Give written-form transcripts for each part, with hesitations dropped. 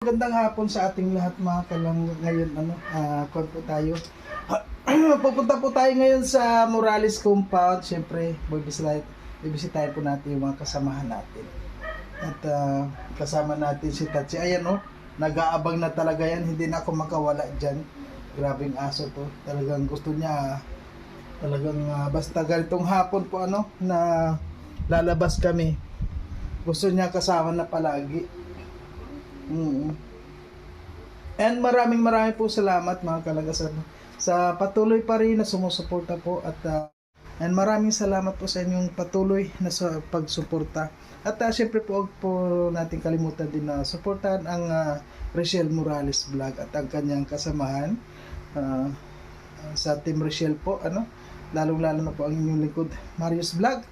Magandang hapon sa ating lahat mga kalangga ngayon kuwan po tayo. Pupunta po tayo ngayon sa Morales Compound. Siyempre, bibisitahin po natin yung mga kasamahan natin. At kasama natin si Tatsi. Ayan nag-aabang na talaga yan. Hindi na ako makawala dyan. Grabing aso to. Talagang gusto niya talagang basta ganitong hapon po na lalabas kami. Gusto niya kasama na palagi. And maraming po salamat mga kalangga sa patuloy pa rin na sumusuporta po at and maraming salamat po sa inyong patuloy na pagsuporta at syempre po huwag po natin kalimutan din na suportahan ang Rachel Morales Vlog at ang kanyang kasamahan sa Team Rachel po lalong lalo na po ang inyong lingkod Marius Vlog.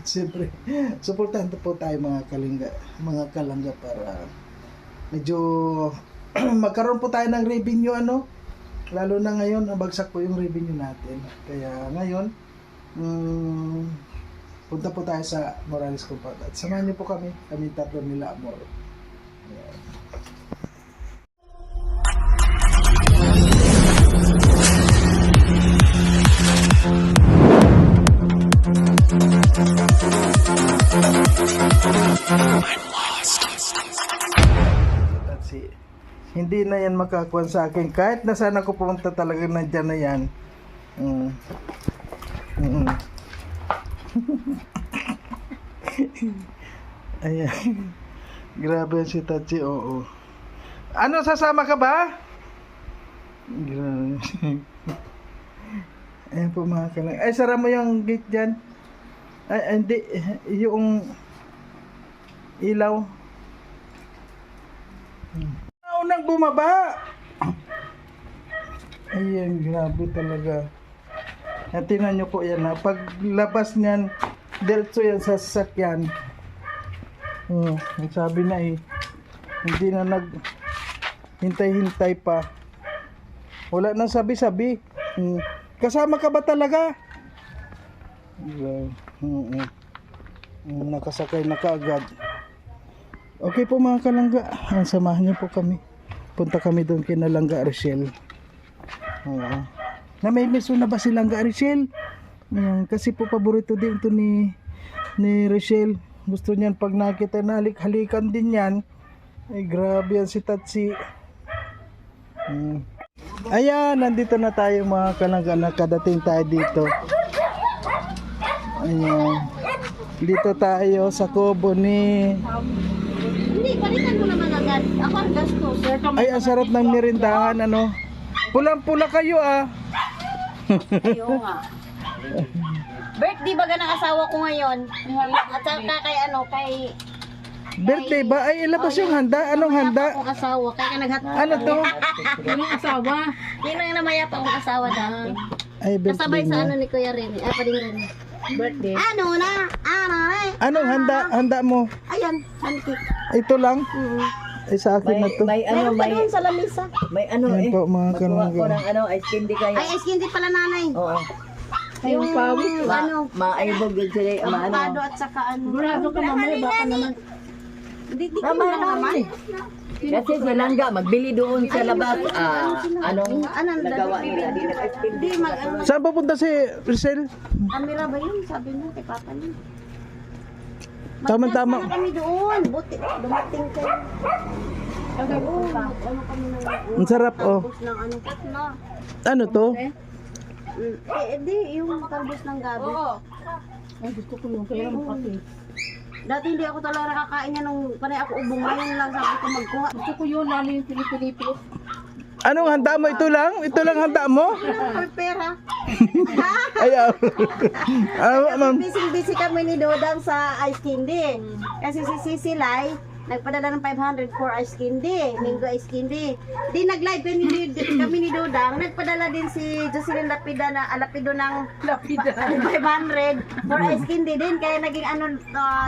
Siyempre suportahan po tayo mga kalangga para medyo magkaroon po tayo ng revenue lalo na ngayon bagsak po yung revenue natin, kaya ngayon punta po tayo sa Morales Compound at samahan niyo po kami tatlo nila Amor. Hindi na yan makakuha sa akin kahit na sana ko pumunta talaga nandyan na yan. Ayan. Grabe si Tatsi, oo. Sasama ka ba? Grabe. Ayan po mga kalangga. Ay, sara mo yung gate dyan. Ay, hindi. Yung ilaw. Unang bumaba. Ayan, grabe talaga. At tingnan nyo po yan paglabas niyan, diretso yan sa sasakyan. Sabi na hindi na hintay-hintay pa. Wala nang sabi-sabi. Kasama ka ba talaga? Nakasakay na kaagad. Okay po mga kalangga, samahan niyo po kami. Punta kami doon kina Langga Rachel. Na may miso na ba si Langga Rachel? Kasi po paborito din ito ni Rachel. Gusto niyan pag nakita na halikan din yan. Ay grabe yan si Tatsi. Ayan, nandito na tayo mga kalangga. Nakadating tayo dito. Ayan. Dito tayo sa kubo ni... Hindi, palitan mo naman agad. Ako ang gasto, sir. Ay, ang sarap ng merindahan, Pulang-pula kayo, Ayaw nga. Birthday baga ng asawa ko ngayon. At saka kay... Birthday ba? Ay, ilabas yung handa. Anong handa? Akong asawa. Kaya naghatid. Ano to? Yung asawa. Yun ang namaya pa akong asawa dati. Ay, birthday Kasabay sa na. ni Kuya Rene. Pading Rene. Birthday. Anong handa mo? Ayan, pancake. Ito lang? Ay, sa akin na to. Meron pa doon sa lamisa. May Yan po, mga magkuha ko kalangga. ng ice candy kaya. Ay, ice candy pala nanay. Oo. Yung pawit. Maaibog yun sila Avocado at saka Burado ka mamaya, baka naman. Hindi ko naman. Kasi si Langga, magbili doon sa labas. Anong nagawa nila? Hindi, Saan papunta si Rachel? camera ba yun? Sabi mo kay Papa niya. Tama-tama. Magkasama kami doon. Buti, dumating kayo. Ano kami ng Ang sarap, talbos ng na. Ano to? Di, yung talbos ng gabi. Oo. Ay, gusto ko yung kaya kasi. Dati hindi ako talaga nakakain niya nung panay ako ubong. Ngayon lang sabi ko magkuha. Gusto ko yun, lalo yung Pilipino. Anong handa mo? Ito lang? Ito lang handa mo? Prepare ha. Ayaw. Ma'am. Busy kami ni Dodang sa ice candy. Kasi si Sisilay, nagpadala ng 500 for ice candy, mango ice candy. Di nag-live kami ni Dodang, nagpadala din si Jocelyn Lapido ng 500 for ice candy din. Kaya naging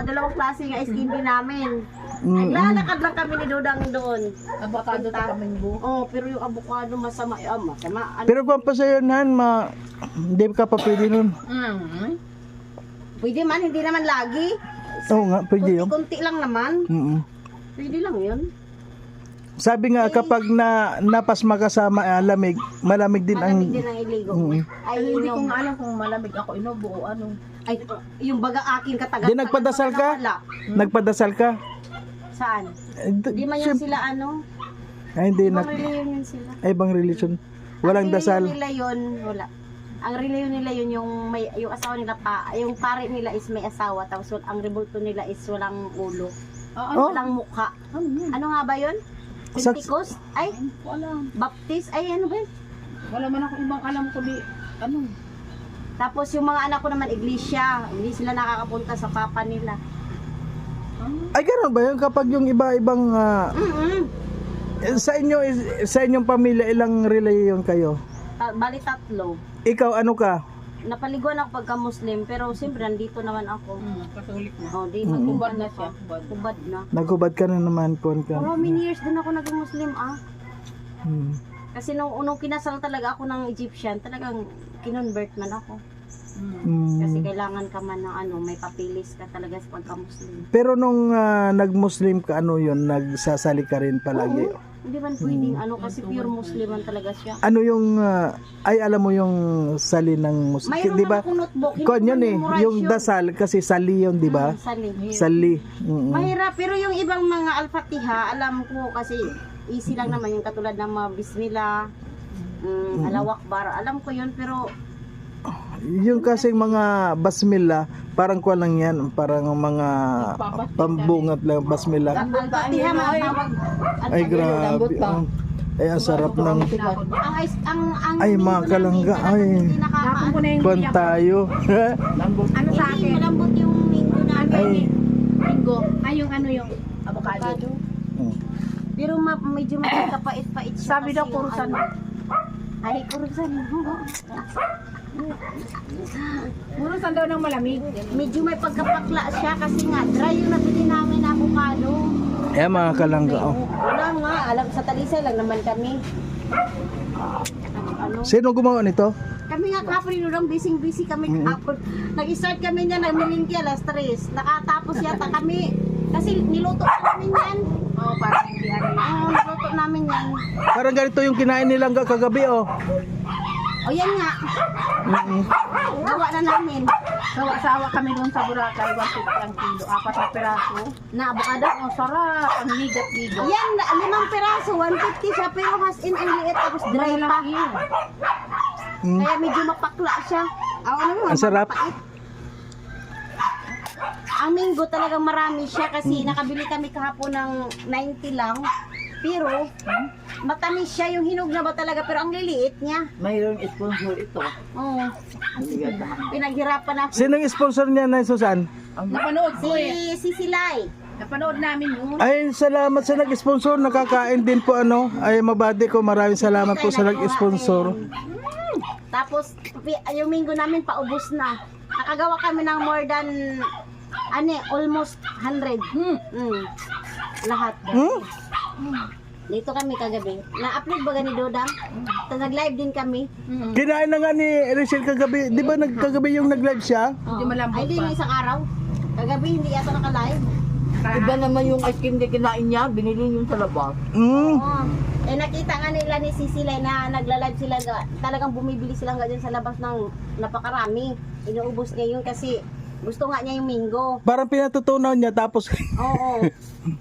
dalawang klase ng ice candy namin. Naglalakad lang kami ni Dodang doon. Avocado ta kaming buo. Oh, pero yung avocado masama. Masama. Pero pampasayonan, hindi ka pa pwede nun. Pwede man, hindi naman lagi. Oo nga, pwede yun. Kunti lang naman. Mm-mm. Pwede lang yun. Sabi nga kapag napasma ka sa lamig, malamig din ang Malamig din ang iligo. Ay, Hindi ko yung, nga alam kung malamig ako inubo o ano. ay, yung baga aking katagal. Di nagpadasal ka? Wala. Nagpadasal ka? Saan? Di man yan Siyempre- sila ano? Ay, hindi Ibang nag reliyon yun sila. ay bang religion. Walang Ang reliyon dasal. nila yun, wala. Ang reliyon nila yun yung asawa nila yung pare nila is may asawa tapos ang rebulto nila is walang ulo. Oh. Walang mukha. Ano yun? Ano nga ba yun? Pentecost? Ay, Wala. Baptist? Ay, ano ba yun? Wala man ako ibang alam ko di. Ano? Tapos yung mga anak ko naman, iglesia. Hindi sila nakakapunta sa papa nila. Ay, gano'n ba yun? Kapag yung iba-ibang sa inyong pamilya, ilang religion kayo? Bali tatlo. Ikaw, ano ka? Napaliguan ako pagka-Muslim, pero siyempre nandito naman ako. Katolik na. Oh, di Mm. Kubad na siya. Kubad. Kubad na. Naghubad ka na naman, kuwan ka. Pero many years din ako naging Muslim Hmm. Kasi nung kinasal talaga ako ng Egyptian, talagang kinonvert man ako. Kasi Hmm. kailangan ka man ng ano, may papilis ka talaga sa pagka-Muslim. Pero nung nag-Muslim ka, ano yun? Nagsasali ka rin palagi? Hindi man pwedeng ano, kasi pure Muslim man talaga siya. Ano yung, ay alam mo yung sali ng Muslim, Mayroon di man ba? akong notebook. hindi Kuwan ko yun man eh, memorize yung yun. dasal, kasi sali yun, di ba? Sali. Sali. Mm-mm. Mahirap, pero yung ibang mga al-Fatiha, alam ko kasi easy lang naman yung katulad ng mga Bismillah, Allahu Akbar, alam ko yun, pero Yung kasing mga basmila, parang kuwan lang yan, parang mga pambungat lang basmila. al-Fatiha matawag. Ay grabe. Ay ang sarap ng ay mga kalangga, ay Tapon ko na yung kuwan tayo. ano sa akin? Malambot yung linggo namin. Ay. Linggo. Ay yung ano yung avocado. Avocado. Pero medyo magkapait-pait siya. Sabi kasi daw yung kurusan. ano. Ay, kurusan. Murusan daw ng malamig. Medyo may pagkapakla siya kasi nga dry yung nabili namin na avocado. Eh mga kalangga, oh. Wala nga, alam sa Talisay lang naman kami. Ano? Sino gumawa nito? Kami nga kahapon inurang busy kami kahapon. Nag-start kami niya nagmilingki alas 3. Nakatapos yata kami. Kasi niluto namin yan. Oo, parang hindi ano. Niluto namin yan. Parang ganito yung kinain nilang kagabi, oh. O yan nga. Gawa na namin. Sawa kami doon sa Boracay, 150 ang kilo, 4 na peraso. Na avocado. Ang sarap, ang ligat-ligat. Yan, 5 peraso, 150 siya, pero has in ang liit, tapos dry pa. Kaya medyo mapakla siya. Ano naman, Ang sarap. mapait. Ang minggo talagang marami siya kasi nakabili kami kahapon ng 90 lang. Pero, matamis siya yung hinog na ba talaga, pero ang liliit niya. Mayroong sponsor ito. Oo. Pinaghirapan ako. Sinong sponsor niya na Susan? Napanood ko eh. Si Silay. Napanood namin yun. Ay, salamat sa nag-sponsor. Nakakain din po ano. Ay, mabati ko. Maraming salamat po sa nag-sponsor. Tapos, yung minggo namin paubos na. Nakagawa kami ng more than, almost 100. Lahat. Dito kami kagabi. Na-upload ba gani Dodang? Tapos nag-live din kami. Kinain na nga ni Rachel kagabi. Di ba kagabi yung nag-live siya? Hindi malambot Ay, di pa. na isang araw. Kagabi hindi yata naka-live. Iba naman yung ice cream na kinain niya, binili yun sa labas. Oo. Eh nakita nga nila ni Cecily na nagla-live sila. Talagang bumibili sila nga dyan sa labas ng napakarami. Inuubos niya yun kasi gusto nga niya yung minggo. Parang pinatutunaw niya tapos Oo.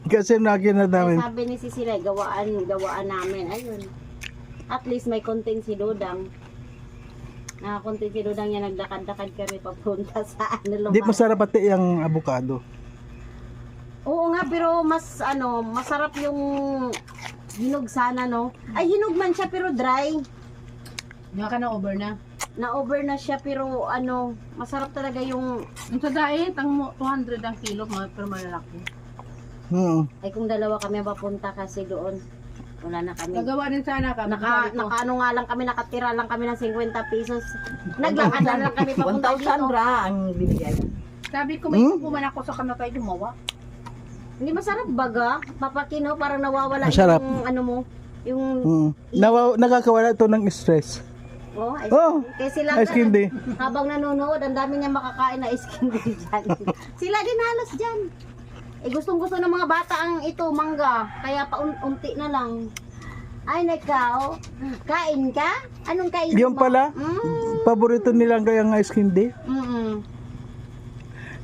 kasi nakita Ay, namin. sabi ni Cecily, gawaan namin. Ayun. At least may content si Dodang. Nakakontent si Dodang niya nagdakad-dakad kami papunta sa Di masarap pati yung avocado. Oo nga, pero masarap yung hinog sana, no? Ay, hinog man siya pero dry. Nga ka na over na. Na-over na siya pero masarap talaga yung... Yung sa diet, ang 200 ang kilo, pero malalaki. Ay, kung dalawa kami papunta kasi doon, wala na kami. Gagawa din sana kami. Nakaano nga lang kami, nakatira lang kami ng 50 pesos. Naglakad na lang kami papunta 1,000 dito. ra ang bibigay. Sabi ko, may puman ako sa kanatay gumawa. Hindi masarap baga, papakino, parang nawawala Masarap. yung yung... Nakakawala to ng stress. Oh, ice Oh, cream. Kaya sila ice cream day. habang nanonood, ang dami niya makakain na ice candy dyan. Sila din halos dyan. Eh gustong-gusto ng mga bata ang ito, mangga. Kaya paunti na lang. Ay, nakaw. Kain ka? Anong kain Yung mo? pala, paborito nilang kaya ng ice candy.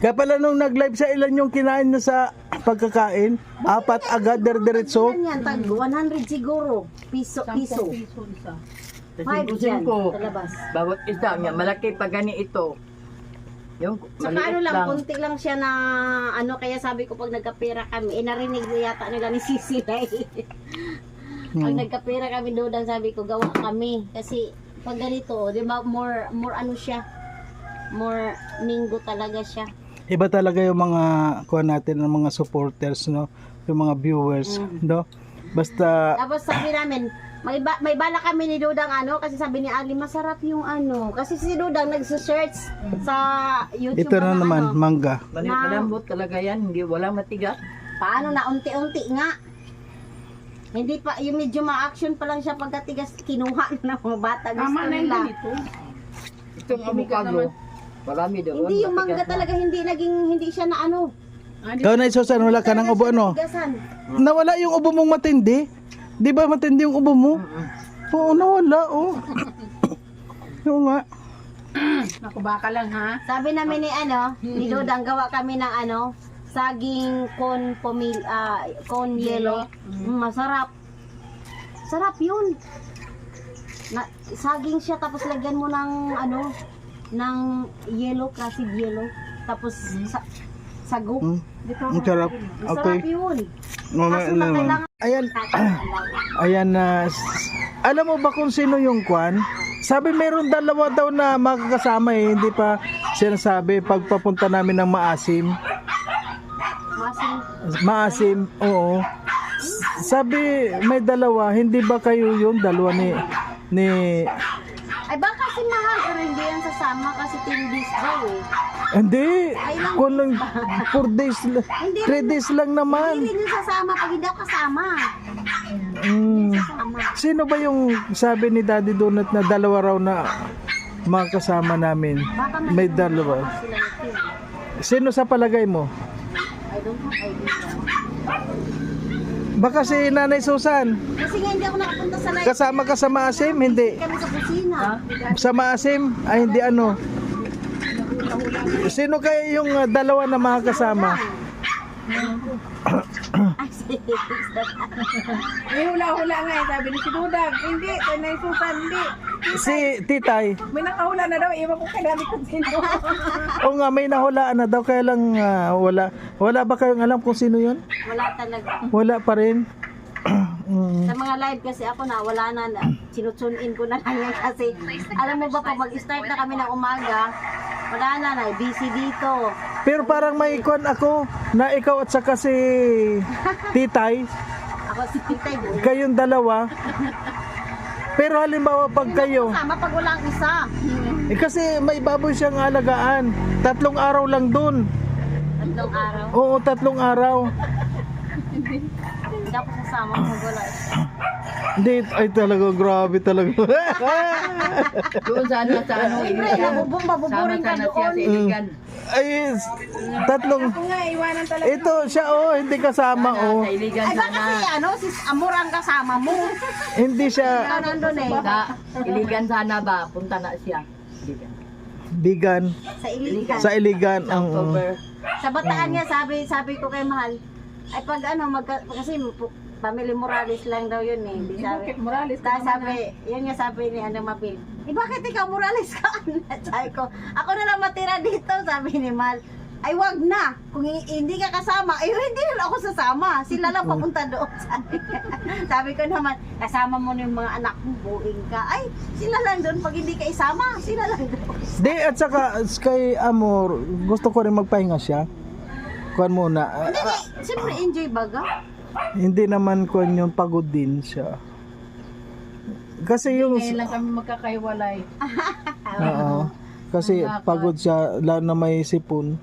Kaya pala nung nag-live sa ilan yung kinain na sa pagkakain, 4 agad diretso. Yan, tag 100 siguro. Piso. Piso isa. Kasi 5 gusto dyan, ko, sa labas. bawat isa niya, malaki pa gani ito. Yung Saka maliit ano lang, konti lang siya na ano, kaya sabi ko pag nagkapera kami, narinig ko yata nila ni Sisi na Pag nagkapera kami doon, sabi ko, gawa kami. Kasi pag ganito, di ba, more ano siya, more minggo talaga siya. Iba talaga yung mga kuha natin ng mga supporters, no? Yung mga viewers, no? Basta Tapos sabi namin, may bala kami ni Dudang ano, kasi sabi ni Ali, masarap yung ano. Kasi si Dudang nagsa-search sa YouTube. ito na ng naman, ano, mangga. malambot talaga yan, hindi wala matigas. paano na unti-unti nga. Hindi pa, yung medyo ma-action pa lang siya pagkatigas, kinuha na ng mga bata. Gusto Tama na yung nila. ganito. Itong avocado, marami doon. Hindi yung mangga matigas na. talaga, hindi siya na ano. Ikaw na Susan, wala ka ng ubo, ano? Tigasan. Nawala yung ubo mong matindi? Di ba matindi yung ubo mo? Oo, nawala, oh. Oo nga. Naku, baka lang ha. Sabi namin ni Dudang, gawa kami ng ano, saging con yellow. Masarap. Sarap yun. Saging siya, tapos lagyan mo ng ano, ng yellow, classic yellow. Tapos sago. Ang sarap. Okay. Masarap yun. Mamaya Kaso na naman. kailangan Ayan, ayan na. Alam mo ba kung sino yung kwan? Sabi meron dalawa daw na makakasama eh. Hindi pa sinasabi pagpapunta namin ng Maasim. Masin. Maasim, oo. Sabi may dalawa, hindi ba kayo yung dalawa ni Ay baka si Mahal, pero hindi yan sasama kasi 10 days daw eh. hindi, kung lang 4 days, 3 days lang naman. Hindi rin sasama pag hindi ako kasama. Kasama. Sino ba yung sabi ni Daddy Donut na dalawa raw na makakasama namin? Baka May dalawa. sila ito. Sino sa palagay mo? I don't have idea. Baka si Nanay Susan. Kasi nga hindi ako nakapunta sa live. Kasama ka sa Maasim? Hindi. Kami sa kusina. Sa Maasim? Ay hindi ano. Sino kaya yung dalawa na makakasama? Ay, sige. May hula-hula nga eh, sabi ni si Dudang. Hindi, Tanay Susan, hindi. Si Titay. May nakahula na daw, iwan ko kay Daddy kung sino. Oo nga, may nahulaan na daw. Kaya lang wala ba kayong alam kung sino yun? Wala talaga. Wala pa rin. Sa mga live kasi ako na, wala na. Sinutsunin ko na lang yan kasi alam mo ba pag mag-start na kami ng umaga, wala na, busy dito. Pero parang may ikon ako na ikaw at saka si Titay, Ako si Titay Boy. kayong dalawa. Pero halimbawa pag kayo, Sama pag wala ang isa. kasi may baboy siyang alagaan. 3 araw lang dun. 3 araw. Oo, 3 araw. Hindi ako sasama pag wala isa. Hindi, ay talaga, grabe talaga. Doon sana sa ano, Siyempre, Iligan. mabuburing ka Sama-sama siya doon. sa Iligan. Ay, 3. Ako nga, iwanan talaga. Ito siya, oh, hindi kasama, oh. Sa Iligan Ay baka sana. si ano, si Amor ang kasama mo. Hindi siya Ikaw nandun eh. Sa Iligan sana ba, punta na siya. Iligan. bigan Sa Iligan. sa Iligan. Sa October. Sa Bataan niya, sabi ko kay Mahal, ay pag ano, kasi Family Morales lang daw yun eh. Di sabi, Bakit Morales? dahil sabi, yun nga sabi ni ano Mapil, bakit ikaw Morales ka? Sabi ko, ako na lang matira dito, sabi ni Mahal. Ay wag na, kung hindi ka kasama, ay hindi na ako sasama. Sila lang papunta doon. Sabi ko naman, kasama mo na yung mga anak mo, buing ka. Ay, sila lang doon, pag hindi ka isama, sila lang doon. Di, at saka kay Amor, gusto ko rin magpahinga siya. Kuan muna. Hindi, siyempre enjoy baga. Hindi naman kuan yung pagod din siya. Kasi yung Ngayon lang kami magkakaiwalay. oo. Kasi pagod siya lalo na may sipon.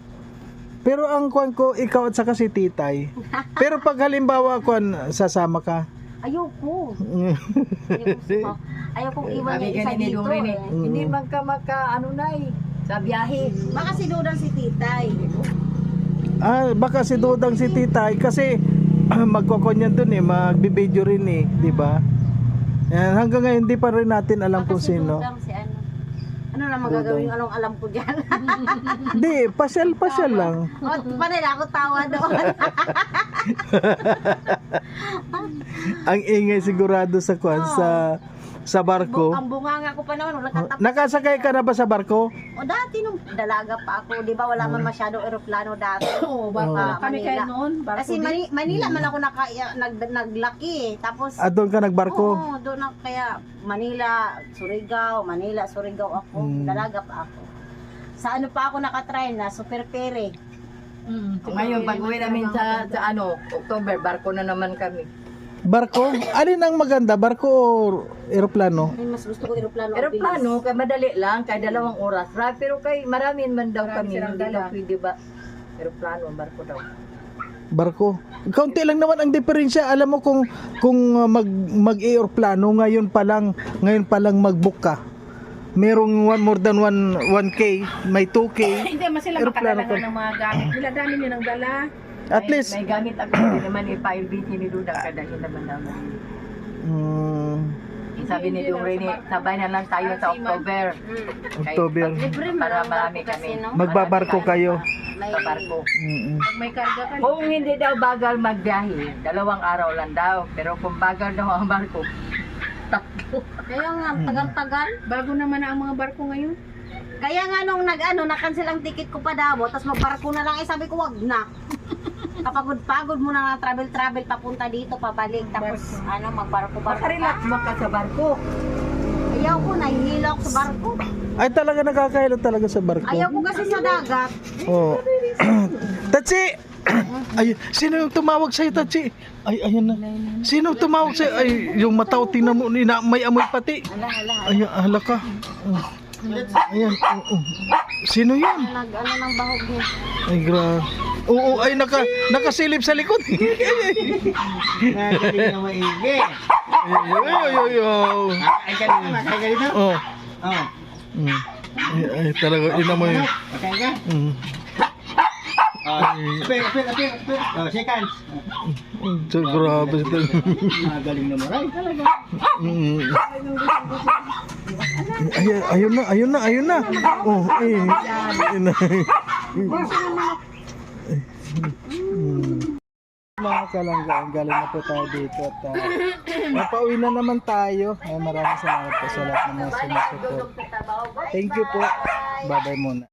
Pero ang kuan ko ikaw at saka si Titay. Pero pag halimbawa kuan sasama ka. Ayoko. Ayokong iwan Sabi niya isa ganun ni dito. Dong Rene, Eh. hindi magka ano na eh, sa biyahe. Baka si Dudang si Titay. Baka si Dodang si Titay kasi magkokonyan dun eh, magbibideo rin eh, di ba? Yan, hanggang ngayon hindi pa rin natin alam kung Kasi sino. Dudang si ano. Ano na magagawin yung anong alam ko dyan? Hindi, pasyal lang. O, panay na ako tawa doon. Ang ingay sigurado sa kwan, sa barko. Ang bunganga ko pa naman, nakatapos. Nakasakay ka na ba sa barko? O dati nung dalaga pa ako, di ba wala man masyadong eroplano dati. Oo, barko Oo. na kami kayo Manila. noon. Barko Kasi Manila man ako naglaki eh. Tapos, Doon ka nagbarko? oo, doon ako kaya Manila, Surigao ako, dalaga pa ako. Sa ano pa ako nakatry na, Super Pere. Ngayon, pag-uwi namin sa October, barko na naman kami. Barko? Alin ang maganda? Barko o eroplano? Ay, mas gusto ko eroplano. ang Aeroplano, kay madali lang, kay 2 oras. Pero kay marami man daw Marami kami, silang hindi dala. daw pwede ba? Aeroplano, barko daw. Barko. Kaunti lang naman ang diferensya. Alam mo kung mag-eroplano ngayon pa lang mag-book ka. Merong more than 1K, may 2K. Hindi, mas sila Eroplano makadala pa. ng mga gamit. Nila dami nilang dala. At least, May gamit ako, hindi naman i-5 ni Duda, kadahin naman naman. Sabi ni Dung Rini, sabay na lang tayo sa October. October. Libre man Para ang marami barko kasi, kami. no? Magbabarko kayo. May Sa barko. Pag may karga ka, Kung hindi daw bagal magbiyahe, 2 araw lang daw. Pero kung bagal daw ang barko, tatlo. Kaya nga, tagal-tagal. bago naman na ang mga barko ngayon. Kaya nga nung na-cancel ang ticket ko pa daw, tapos magbarko na lang, sabi ko wag na. Kapagod-pagod mo na travel papunta dito, pabalik, tapos magbarko-barko pa. Makarelax mo ka sa barko. Ayaw ko, nahihilo ako sa barko. Ay talaga nakakahilo talaga sa barko. Ayaw ko kasi sa dagat. Oh. Tachi! Ay, sino yung tumawag sa'yo, Tachi? Ay, ayan na. Sino yung tumawag sa'yo? Ay, yung mataw, tingnan mo, may amoy pati. Hala. Ay, hala ka. Ayan. Sino yan? Ng bahog niya. Ay, Oo, ay, nakasilip sa likod. Nagaling na maigi. Ay. Ay, ganito. Oh. Oh. Ay, talaga, inamoy. Okay ka? Apir. Oh, seconds. So, grabe ito. Nagaling na maray. Ayun na. Oh, ayun na. Mga kalanggaan, galing na po tayo dito at mapauwi na naman tayo. Ay, maraming salamat po sa lahat ng mga sumusupport. Thank you po. Bye-bye muna.